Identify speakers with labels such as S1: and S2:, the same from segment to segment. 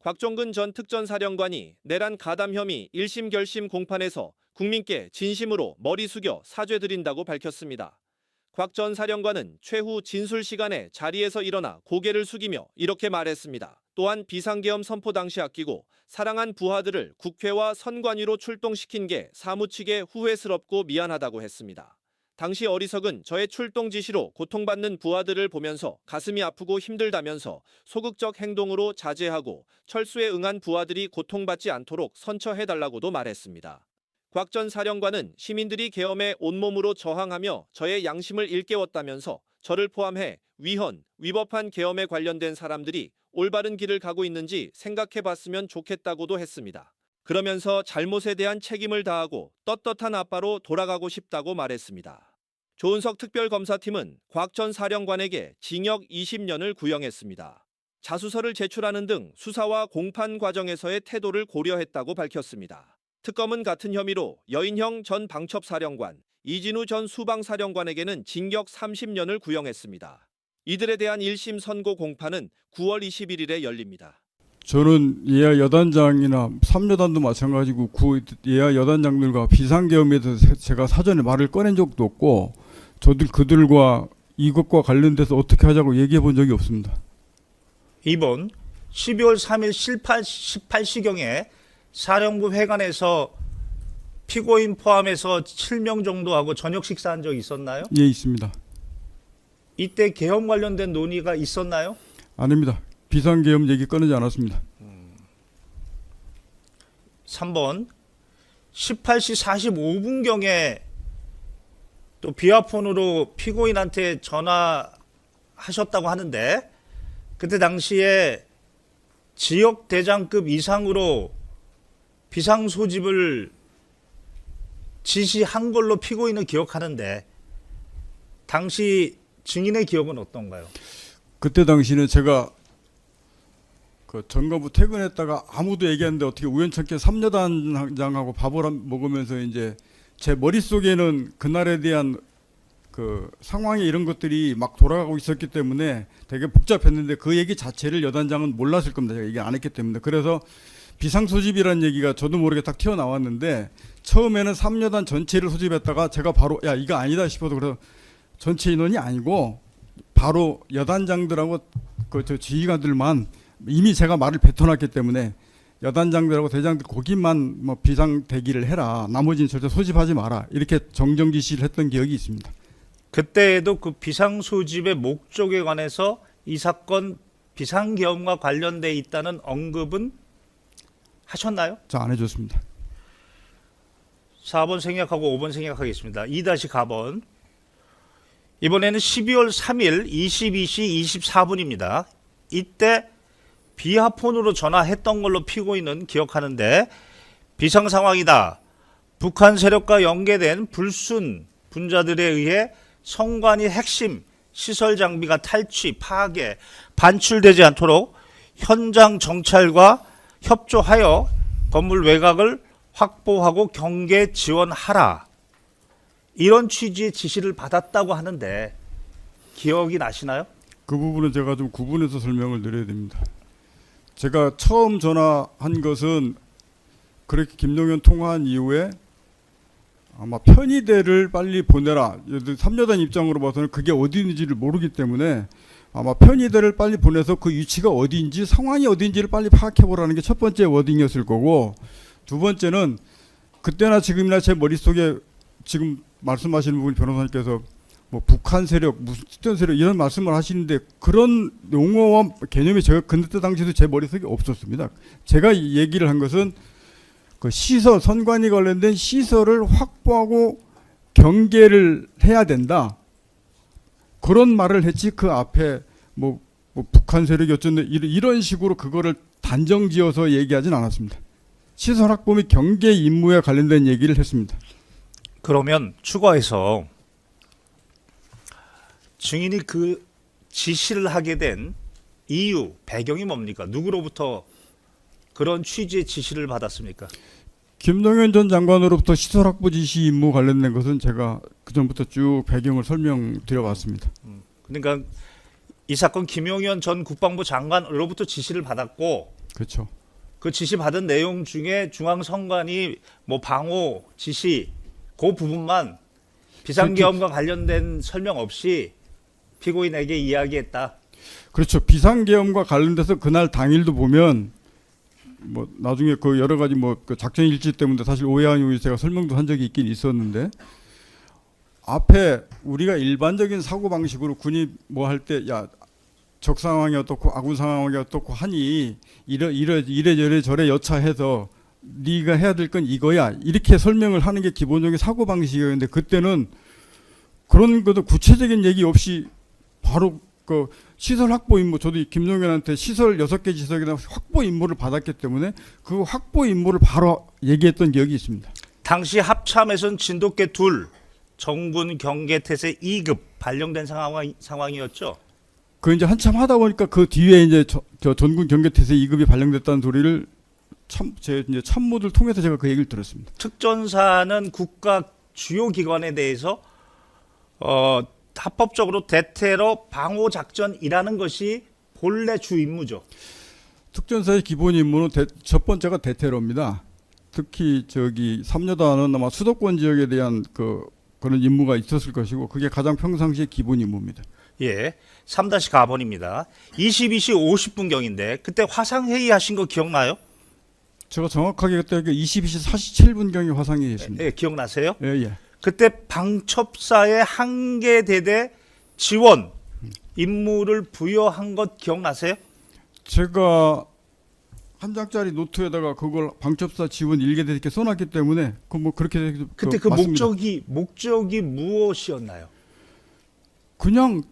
S1: 곽종근 전 특전사령관이 내란 가담 혐의 1심 결심 공판에서 국민께 진심으로 머리 숙여 사죄드린다고 밝혔습니다. 곽 전 사령관은 최후 진술 시간에 자리에서 일어나 고개를 숙이며 이렇게 말했습니다. 또한 비상계엄 선포 당시 아끼고 사랑한 부하들을 국회와 선관위로 출동시킨 게 사무치게 후회스럽고 미안하다고 했습니다. 당시 어리석은 저의 출동 지시로 고통받는 부하들을 보면서 가슴이 아프고 힘들다면서 소극적 행동으로 자제하고 철수에 응한 부하들이 고통받지 않도록 선처해달라고도 말했습니다. 곽 전 사령관은 시민들이 계엄에 온몸으로 저항하며 저의 양심을 일깨웠다면서 저를 포함해 위헌, 위법한 계엄에 관련된 사람들이 올바른 길을 가고 있는지 생각해봤으면 좋겠다고도 했습니다. 그러면서 잘못에 대한 책임을 다하고 떳떳한 아빠로 돌아가고 싶다고 말했습니다. 조은석 특별검사팀은 곽 전 사령관에게 징역 20년을 구형했습니다. 자수서를 제출하는 등 수사와 공판 과정에서의 태도를 고려했다고 밝혔습니다. 특검은 같은 혐의로 여인형 전 방첩사령관, 이진우 전 수방사령관에게는 징역 30년을 구형했습니다. 이들에 대한 1심 선고 공판은 9월 21일에 열립니다.
S2: 저는 예하 여단장이나 3여단도 마찬가지고 예하 여단장들과 비상계엄에 대해서 제가 사전에 말을 꺼낸 적도 없고 그들과 이것과 관련돼서 어떻게 하자고 얘기해 본 적이 없습니다.
S3: 이번 12월 3일 18시경에 사령부 회관에서 피고인 포함해서 7명 정도 하고 저녁 식사한 적 있었나요?
S2: 예, 있습니다.
S3: 이때 계엄 관련된 논의가 있었나요?
S2: 아닙니다. 비상계엄 얘기 꺼내지 않았습니다.
S3: 3번 18시 45분경에 또 비화폰으로 피고인한테 전화하셨다고 하는데 그때 당시에 지역대장급 이상으로 비상소집을 지시한 걸로 피고인은 기억하는데 당시 증인의 기억은 어떤가요?
S2: 그때 당시는 제가 정가부 퇴근했다가 아무도 얘기하는데 어떻게 우연찮게 3여단장하고 밥을 먹으면서 이제 제 머릿속에는 그날에 대한 상황이 이런 것들이 막 돌아가고 있었기 때문에 되게 복잡했는데 그 얘기 자체를 여단장은 몰랐을 겁니다. 제가 얘기 안 했기 때문에. 그래서 비상소집이라는 얘기가 저도 모르게 딱 튀어나왔는데 처음에는 3여단 전체를 소집했다가 제가 바로 야 이거 아니다 싶어서 그래서 전체 인원이 아니고 바로 여단장들하고 저 지휘관들만 이미 제가 말을 뱉어놨기 때문에 여단장들하고 대장들 거기만 뭐 비상 대기를 해라. 나머지는 절대 소집하지 마라. 이렇게 정정 지시를 했던 기억이 있습니다.
S3: 그때에도 그 비상소집의 목적에 관해서 이 사건 비상계엄과 관련돼 있다는 언급은 하셨나요?
S2: 저 안 해줬습니다.
S3: 4번 생략하고 5번 생략하겠습니다. 2-4번. 이번에는 12월 3일 22시 24분입니다. 이때 비화폰으로 전화했던 걸로 피고인은 기억하는데 비상 상황이다. 북한 세력과 연계된 불순 분자들에 의해 성관이 핵심 시설 장비가 탈취, 파괴, 반출되지 않도록 현장 정찰과 협조하여 건물 외곽을 확보하고 경계 지원하라. 이런 취지의 지시를 받았다고 하는데 기억이 나시나요?
S2: 그 부분은 제가 좀 구분해서 설명을 드려야 됩니다. 제가 처음 전화한 것은 그렇게 김동연 통화한 이후에 아마 편의대를 빨리 보내라. 3여단 입장으로 봐서는 그게 어디 있는지를 모르기 때문에 아마 편의대를 빨리 보내서 그 위치가 어디인지 상황이 어디인지를 빨리 파악해보라는 게 첫 번째 워딩이었을 거고 두 번째는 그때나 지금이나 제 머릿속에 지금 말씀하시는 부분 변호사님께서 뭐 북한 세력, 무슨 특전 세력 이런 말씀을 하시는데 그런 용어와 개념이 제가 그때 당시에도 제 머릿속에 없었습니다. 제가 얘기를 한 것은 그 시설, 선관위 관련된 시설을 확보하고 경계를 해야 된다. 그런 말을 했지 그 앞에 뭐 북한 세력이 어쩐데 이런 식으로 그거를 단정지어서 얘기하진 않았습니다. 시설 확보 및 경계 임무에 관련된 얘기를 했습니다.
S3: 그러면 추가해서 증인이 그 지시를 하게 된 이유, 배경이 뭡니까? 누구로부터 그런 취지의 지시를 받았습니까?
S2: 김동연 전 장관으로부터 시설 확보 지시 임무 관련된 것은 제가 그전부터 쭉 배경을 설명드려왔습니다.
S3: 그러니까 이 사건 김용현 전 국방부 장관으로부터 지시를 받았고
S2: 그렇죠.
S3: 그 지시 받은 내용 중에 중앙선관위 뭐 방호 지시 그 부분만 비상계엄과 관련된 설명 없이 피고인에게 이야기했다.
S2: 그렇죠. 비상계엄과 관련돼서 그날 당일도 보면 뭐 나중에 그 여러 가지 뭐 그 작전 일지 때문에 사실 오해한 이유 제가 설명도 한 적이 있긴 있었는데 앞에 우리가 일반적인 사고 방식으로 군이 뭐 할 때 야 적 상황이 어떻고 아군 상황이 어떻고 하니 이래저래 저래 여차해서 네가 해야 될 건 이거야 이렇게 설명을 하는 게 기본적인 사고 방식이었는데 그때는 그런 것도 구체적인 얘기 없이 바로 그 시설 확보 임무 저도 김종현한테 시설 6개 지역에다 확보 임무를 받았기 때문에 그 확보 임무를 바로 얘기했던 기억이 있습니다.
S3: 당시 합참에서는 진돗개 2, 정군 경계태세 2급 발령된 상황이었죠.
S2: 그 이제 한참 하다 보니까 그 뒤에 이제 저 전군 경계태세 2급이 발령됐다는 소리를 제 이제 참모들 통해서 제가 그 얘기를 들었습니다.
S3: 특전사는 국가 주요 기관에 대해서 합법적으로 대테러 방호 작전이라는 것이 본래 주 임무죠.
S2: 특전사의 기본 임무는 첫 번째가 대테러입니다. 특히 저기 삼여단은 아마 수도권 지역에 대한 그런 임무가 있었을 것이고 그게 가장 평상시의 기본 임무입니다.
S3: 예, 3-4번입니다. 22시 50분경인데 그때 화상회의 하신 거 기억나요?
S2: 제가 정확하게 그때 22시 47분경에 화상회의했습니다.
S3: 예, 기억나세요?
S2: 예, 예.
S3: 그때 방첩사의 한계대대 지원 임무를 부여한 것 기억나세요?
S2: 제가 한 장짜리 노트에다가 그걸 방첩사 지원 1계대에 써놨기 때문에 그렇게
S3: 그때 그
S2: 맞습니다.
S3: 목적이 무엇이었나요?
S2: 그냥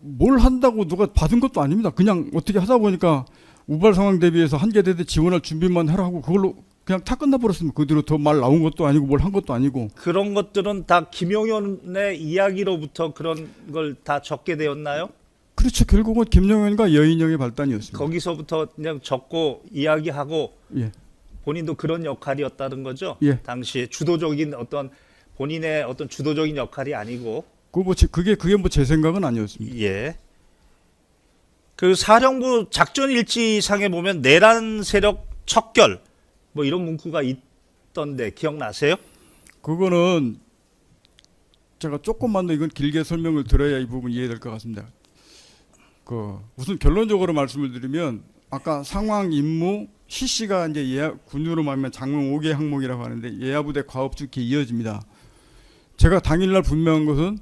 S2: 뭘 한다고 누가 받은 것도 아닙니다. 그냥 어떻게 하다 보니까 우발 상황 대비해서 한계대대 지원할 준비만 하라고 그걸로 그냥 다 끝나버렸습니다. 그대로 더 말 나온 것도 아니고 뭘 한 것도 아니고.
S3: 그런 것들은 다 김용현의 이야기로부터 그런 걸 다 적게 되었나요?
S2: 그렇죠. 결국은 김영현과 여인영의 발단이었습니다.
S3: 거기서부터 그냥 적고 이야기하고
S2: 예.
S3: 본인도 그런 역할이었다는 거죠?
S2: 예.
S3: 당시에 주도적인 본인의 어떤 주도적인 역할이 아니고.
S2: 그게 뭐 제 생각은 아니었습니다.
S3: 예. 그 사령부 작전 일지상에 보면 내란 세력 척결 뭐 이런 문구가 있던데 기억나세요?
S2: 그거는 제가 조금만 더 이건 길게 설명을 드려야 이 부분 이해될 것 같습니다. 우선 결론적으로 말씀을 드리면 아까 상황 임무 실시가 이제 군유로 말하면 장문 5개 항목이라고 하는데 예하부대 과업주기에 이어집니다. 제가 당일날 분명한 것은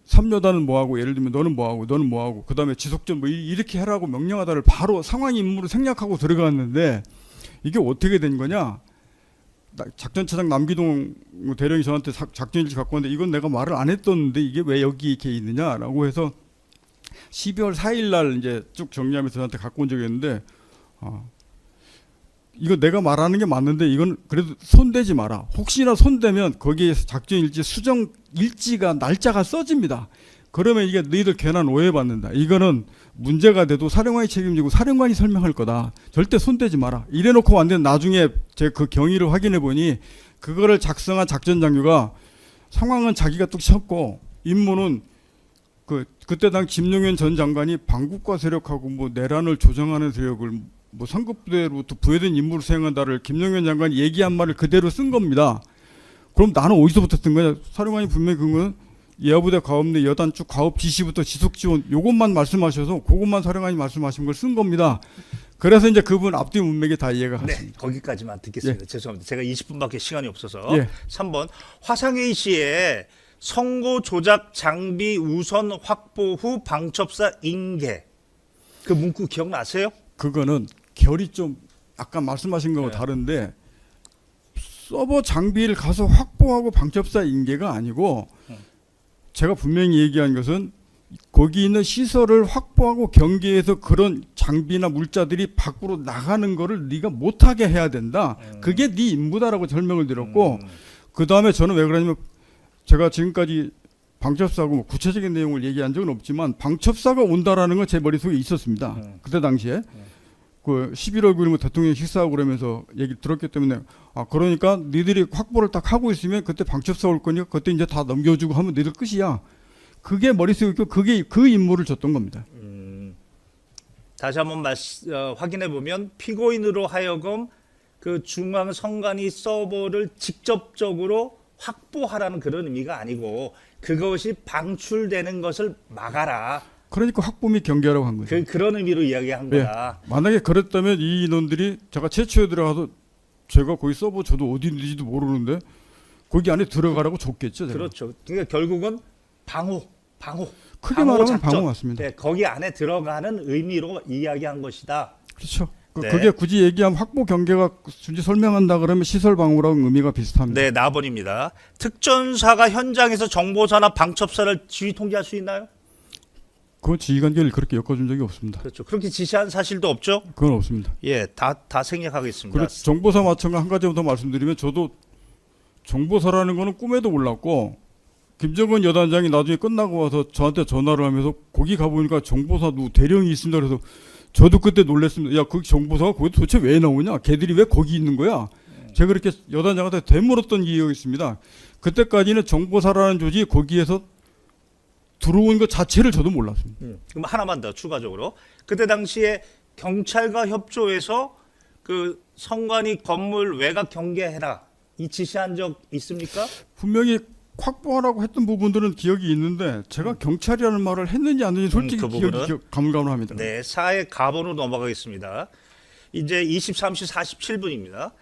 S2: 3여단은 뭐하고 예를 들면 너는 뭐하고 너는 뭐하고 그 다음에 지속전 뭐 이렇게 하라고 명령하다를 바로 상황 임무를 생략하고 들어갔는데 이게 어떻게 된 거냐. 작전차장 남기동 대령이 저한테 작전일지 갖고 왔는데 이건 내가 말을 안 했었는데 이게 왜 여기 이렇게 있느냐라고 해서 12월 4일 날 이제 쭉 정리하면서 저한테 갖고 온 적이 있는데 이거 내가 말하는 게 맞는데 이건 그래도 손대지 마라. 혹시나 손대면 거기에 작전 일지 수정 일지가 날짜가 써집니다. 그러면 이게 너희들 괜한 오해받는다. 이거는 문제가 돼도 사령관이 책임지고 사령관이 설명할 거다. 절대 손대지 마라. 이래놓고 왔는데 나중에 제가 그 경위를 확인해 보니 그거를 작성한 작전 장교가 상황은 자기가 뚝 쳤고 임무는 그때 당 김용현 전 장관이 반국가 세력하고 뭐 내란을 조정하는 세력을 뭐 상급부대로부터 부여된 임무를 수행한다를 김용현 장관이 얘기한 말을 그대로 쓴 겁니다. 그럼 나는 어디서부터 쓴 거냐? 사령관이 분명히 그거는 예하부대 과업 내 여단 쭉 과업 지시부터 지속 지원 요것만 말씀하셔서 그것만 사령관이 말씀하신 걸 쓴 겁니다. 그래서 이제 그분 앞뒤 문맥이 다 이해가 갔습니다.
S3: 네, 거기까지만 듣겠습니다.
S2: 예.
S3: 죄송합니다. 제가 20분밖에 시간이 없어서.
S2: 예.
S3: 3번 화상회의 시에 선고 조작 장비 우선 확보 후 방첩사 인계 그 문구 기억나세요?
S2: 그거는 결이 좀 아까 말씀하신 거와
S3: 네.
S2: 다른데 서버 장비를 가서 확보하고 방첩사 인계가 아니고 제가 분명히 얘기한 것은 거기 있는 시설을 확보하고 경계에서 그런 장비나 물자들이 밖으로 나가는 거를 네가 못하게 해야 된다. 그게 네 임무다라고 설명을 드렸고 그 다음에 저는 왜 그러냐면 제가 지금까지 방첩사하고 뭐 구체적인 내용을 얘기한 적은 없지만 방첩사가 온다라는 건 제 머릿속에 있었습니다. 그때 당시에 그 11월 9일 대통령 식사하고 그러면서 얘기 들었기 때문에 그러니까 니들이 확보를 딱 하고 있으면 그때 방첩사 올 거니까 그때 이제 다 넘겨주고 하면 니들 끝이야. 그게 머릿속에 있고 그게 그 임무를 줬던 겁니다.
S3: 다시 한번 확인해 보면 피고인으로 하여금 그 중앙선관위 서버를 직접적으로 확보하라는 그런 의미가 아니고 그것이 방출되는 것을 막아라.
S2: 그러니까 확보 및 경계하라고 한 거죠.
S3: 그런 의미로 이야기한
S2: 예.
S3: 거다.
S2: 만약에 그랬다면 이 인원들이 제가 최초에 들어가서 제가 거기 서버 저도 어디 있는지도 모르는데 거기 안에 들어가라고 줬겠죠. 제가.
S3: 그렇죠. 그러니까 결국은 방호.
S2: 크게 말하면
S3: 작전.
S2: 방어 맞습니다.
S3: 네, 거기 안에 들어가는 의미로 이야기한 것이다.
S2: 그렇죠.
S3: 네.
S2: 그게 굳이 얘기하면 확보 경계가 굳이 설명한다 그러면 시설 방어랑 의미가 비슷합니다.
S3: 네, 나번입니다. 특전사가 현장에서 정보사나 방첩사를 지휘 통제할 수 있나요?
S2: 그건 지휘관계를 그렇게 엮어준 적이 없습니다.
S3: 그렇죠. 그렇게 지시한 사실도 없죠?
S2: 그건 없습니다.
S3: 예, 다 생략하겠습니다.
S2: 그리고 정보사 마찬가지 한 가지 더 말씀드리면 저도 정보사라는 거는 꿈에도 몰랐고 김정은 여단장이 나중에 끝나고 와서 저한테 전화를 하면서 거기 가보니까 정보사 누 대령이 있습니다. 그래서 저도 그때 놀랐습니다. 야, 그 정보사가 거기 도대체 왜 나오냐? 걔들이 왜 거기 있는 거야? 제가 그렇게 여단장한테 되물었던 기억이 있습니다. 그때까지는 정보사라는 조직이 거기에서 들어온 것 자체를 저도 몰랐습니다.
S3: 그럼 하나만 더 추가적으로. 그때 당시에 경찰과 협조해서 그 선관위 건물 외곽 경계해라. 이 지시한 적 있습니까?
S2: 분명히 확보하라고 했던 부분들은 기억이 있는데 제가 경찰이라는 말을 했는지 안 했는지 솔직히
S3: 그 부분은?
S2: 기억이 가물가물합니다.
S3: 네, 사회 가본으로 넘어가겠습니다. 이제 23시 47분입니다.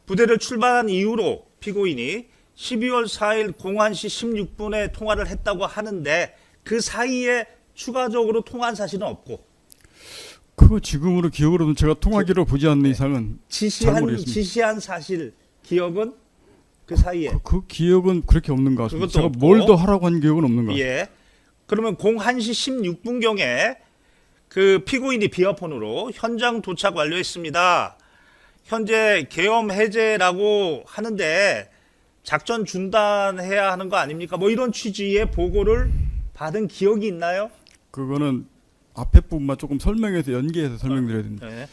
S3: 부대를 출발한 이후로 피고인이 12월 4일 01시 16분에 통화를 했다고 하는데 그 사이에 추가적으로 통화한 사실은 없고
S2: 그거 지금으로 기억으로는 제가 통화기를 보지 않는 이상은 잘 모르겠습니다.
S3: 지시한 사실 기억은 그 사이에
S2: 그 기억은 그렇게 없는 것 같습니다.
S3: 그것도
S2: 제가
S3: 없고.
S2: 뭘 더 하라고 한 기억은 없는 것 같습니다.
S3: 예. 그러면 01시 16분경에 그 피고인이 비어폰으로 현장 도착 완료했습니다. 현재 계엄 해제라고 하는데 작전 중단해야 하는 거 아닙니까? 뭐 이런 취지의 보고를 받은 기억이 있나요?
S2: 그거는 앞에 부분만 조금 설명해서 연계해서 설명드려야 됩니다.
S3: 네.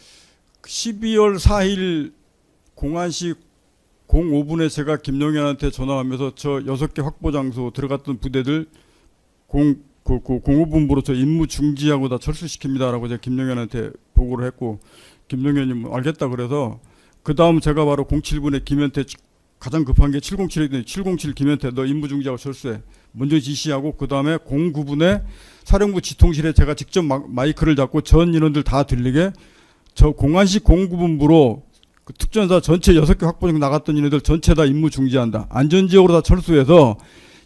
S2: 12월 4일 01시 05분에 제가 김용현한테 전화하면서 저 6개 확보 장소 들어갔던 부대들 05분부로 저 임무 중지하고 다 철수시킵니다라고 제가 김용현한테 보고를 했고 김용현이 뭐 알겠다 그래서 그 다음 제가 바로 07분에 김현태 가장 급한 게 707이거든요. 707 김현태 너 임무 중지하고 철수해. 먼저 지시하고 그 다음에 09분에 사령부 지통실에 제가 직접 마이크를 잡고 전 인원들 다 들리게 저 01시 09분부로 그 특전사 전체 6개 확보장 나갔던 인원들 전체 다 임무 중지한다. 안전지역으로 다 철수해서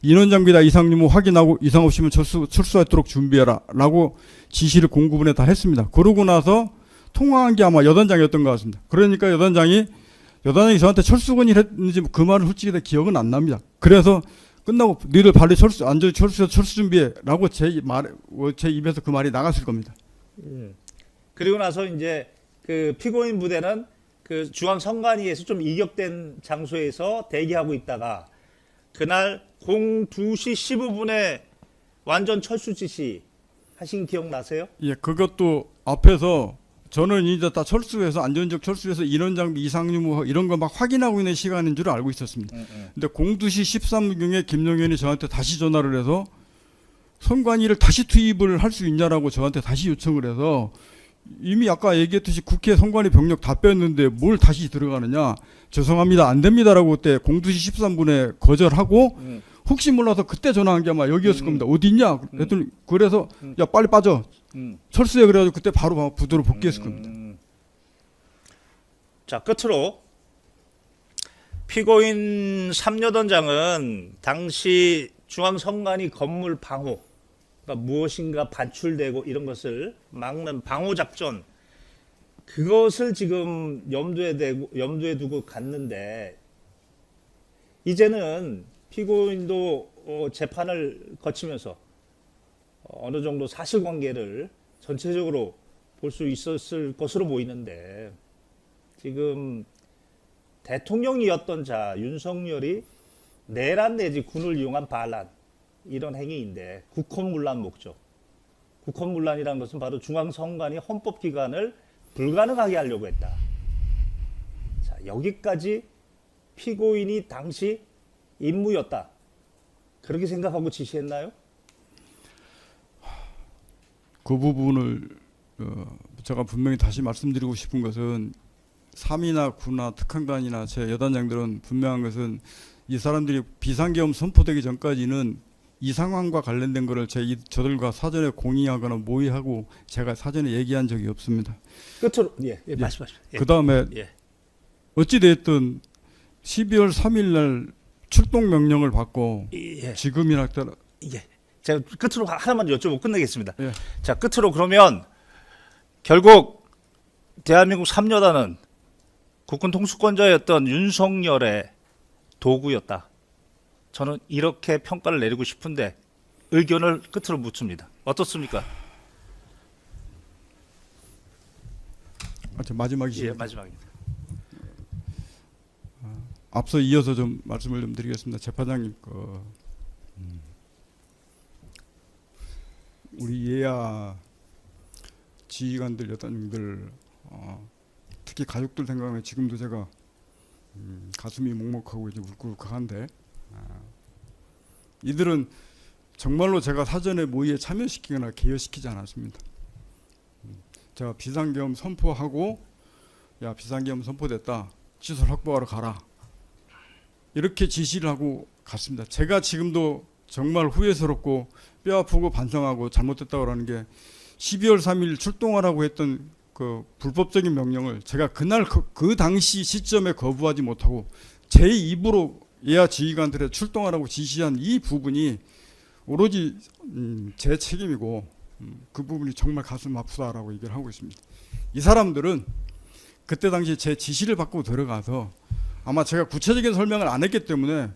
S2: 인원 장비 다 이상 유무 확인하고 이상 없으면 철수하도록 준비해라 라고 지시를 09분에 다 했습니다. 그러고 나서 통화한 게 아마 여단장이었던 것 같습니다. 그러니까 여단장이 저한테 철수건일 했는지 그 말은 솔직히 내 기억은 안 납니다. 그래서 끝나고 너희들 빨리 안전히 철수해서 철수 준비해라고 제 입에서 그 말이 나갔을 겁니다.
S3: 그리고 나서 이제 그 피고인 부대는 그 중앙선관위에서 좀 이격된 장소에서 대기하고 있다가 그날 02시 15분에 완전 철수 지시 하신 기억 나세요?
S2: 예, 그것도 앞에서 저는 이제 다 철수해서 안전적 철수해서 인원 장비 이상 유무 이런 거 막 확인하고 있는 시간인 줄 알고 있었습니다. 근데 02시 13분경에 김용현이 저한테 다시 전화를 해서 선관위를 다시 투입을 할 수 있냐라고 저한테 다시 요청을 해서 이미 아까 얘기했듯이 국회 선관위 병력 다 뺐는데 뭘 다시 들어가느냐 죄송합니다 안 됩니다라고 그때 02시 13분에 거절하고 혹시 몰라서 그때 전화한 게 아마 여기였을 겁니다. 어디 있냐 그랬더니 그래서 야 빨리 빠져 철수해 그래가지고 그때 바로 부대로 복귀했을 겁니다.
S3: 자, 끝으로 피고인 3여단장은 당시 중앙선관위 건물 방호, 그러니까 무엇인가 반출되고 이런 것을 막는 방호 작전, 그것을 지금 염두에 두고 갔는데 이제는 피고인도 재판을 거치면서 어느 정도 사실관계를 전체적으로 볼 수 있었을 것으로 보이는데 지금 대통령이었던 자 윤석열이 내란 내지 군을 이용한 반란 이런 행위인데 국헌문란 목적. 국헌문란이라는 것은 바로 중앙선관위 헌법기관을 불가능하게 하려고 했다. 자, 여기까지 피고인이 당시 임무였다. 그렇게 생각하고 지시했나요?
S2: 그 부분을 제가 분명히 다시 말씀드리고 싶은 것은 3이나 9나 특한관이나 제 여단장들은 분명한 것은 이 사람들이 비상계엄 선포되기 전까지는 이 상황과 관련된 것을 저들과 사전에 공의하거나 모의하고 제가 사전에 얘기한 적이 없습니다.
S3: 끝으로 말씀하십시오.
S2: 그 다음에
S3: 예.
S2: 어찌됐든 12월 3일 날 출동 명령을 받고
S3: 예.
S2: 지금이나 따라
S3: 예. 제가 끝으로 하나만 여쭤보고 끝내겠습니다.
S2: 예.
S3: 자, 끝으로 그러면 결국 대한민국 3여단은 국군 통수권자였던 윤석열의 도구였다. 저는 이렇게 평가를 내리고 싶은데 의견을 끝으로 묻습니다. 어떻습니까?
S2: 마지막이시죠.
S3: 예, 마지막입니다.
S2: 앞서 이어서 좀 말씀을 좀 드리겠습니다. 재판장님, 우리 예야 지휘관들, 여단들, 특히 가족들 생각하면 지금도 제가 가슴이 먹먹하고 이제 울컥한데, 이들은 정말로 제가 사전에 모의에 참여시키거나 개여시키지 않았습니다. 제가 비상계엄 선포하고, 야 비상계엄 선포됐다, 시설 확보하러 가라, 이렇게 지시를 하고 갔습니다. 제가 지금도 정말 후회스럽고 뼈 아프고 반성하고 잘못됐다고 하는 게 12월 3일 출동하라고 했던 그 불법적인 명령을 제가 그날 그 당시 시점에 거부하지 못하고 제 입으로 예하 지휘관들에 출동하라고 지시한 이 부분이 오로지 제 책임이고 그 부분이 정말 가슴 아프다라고 얘기를 하고 있습니다. 이 사람들은 그때 당시 제 지시를 받고 들어가서 아마 제가 구체적인 설명을 안 했기 때문에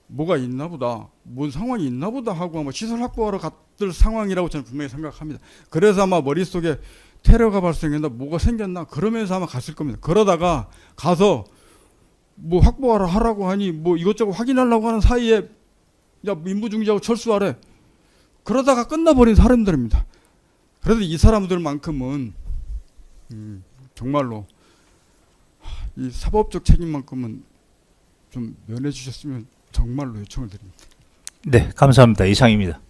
S2: 뭐가 있나 보다, 뭔 상황이 있나 보다 하고 아마 시설 확보하러 갔을 상황이라고 저는 분명히 생각합니다. 그래서 아마 머릿속에 테러가 발생했나, 뭐가 생겼나, 그러면서 아마 갔을 겁니다. 그러다가 가서 뭐 확보하러 하라고 하니 뭐 이것저것 확인하려고 하는 사이에 야 민부중지하고 철수하래. 그러다가 끝나버린 사람들입니다. 그래서 이 사람들만큼은 정말로 이 사법적 책임만큼은 좀 면해 주셨으면 정말로 요청을 드립니다.
S3: 네, 감사합니다. 이상입니다.